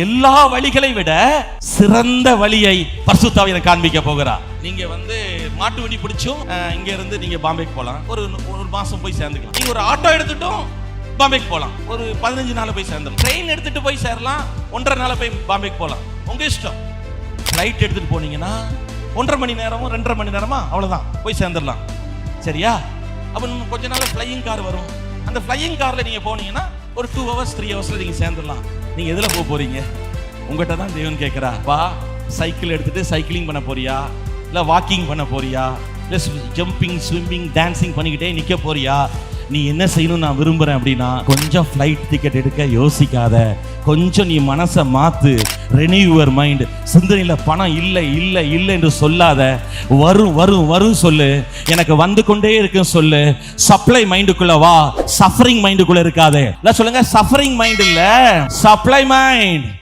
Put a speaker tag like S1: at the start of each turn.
S1: எல்லா வழிகளை விட சிறந்த வழியை பரிசுத்த ஆவி எனக்கு காண்பிக்க போகிறார். நீங்க மாட்டு வண்டி பிடிச்சும் இங்க இருந்து நீங்க பாம்பேக்கு போலாம். ஒரு மாசம் போய் சேர்ந்துக்கலாம். நீங்க ஒரு ஆட்டோ எடுத்துட்டும் பாம்பேக்கு போலாம். ஒரு 15 நாள் போய் சேர்ந்துடலாம். ட்ரெயின் எடுத்துட்டு போய் சேரலாம். 1.5 நாள் போய் பாம்பேக்கு போலாம். உங்க இஷ்டம். ஃப்ளைட் எடுத்துட்டு போனீங்கன்னா 1.5 மணி நேரமோ 2.5 மணி நேரமா அவ்வளவுதான் போய் சேர்ந்துடலாம். சரியா? அப்ப கொஞ்ச நாள் ஃப்ளையிங் கார் வரும். அந்த ஃப்ளையிங் கார்ல நீங்க போனீங்கன்னா ஒரு 2 hours 3 hours நீங்க சேர்ந்துடலாம். நீங்க எதுல போறீங்க? உங்ககிட்ட தான் தேவன் கேட்கிறா. வா, சைக்கிள் எடுத்துட்டு சைக்கிளிங் பண்ண போறியா, இல்ல வாக்கிங் பண்ண போறியா, இல்ல ஜம்பிங் ஸ்விம்மிங் டான்சிங் பண்ணிக்கிட்டே நிக்க போறியா? நீ என்ன செய்யணும் நான் விரும்புறேன் அப்படின்னா, கொஞ்சம் ஃப்ளைட் டிக்கெட் எடுக்க யோசிக்காத. கொஞ்சம் நீ மனசை மாத்து. Renew your mind. சிந்தனையில பணம் இல்லை இல்லை இல்லை என்று சொல்லாத. வரும் வரும் வரும் சொல்லு. எனக்கு வந்து கொண்டே இருக்குன்னு சொல்லு. சப்ளை மைண்டுக்குள்ள வா. சஃபரிங் மைண்டுக்குள்ள இருக்காதே. சொல்லுங்க, சஃபரிங் மைண்ட் இல்ல, சப்ளை மைண்ட்.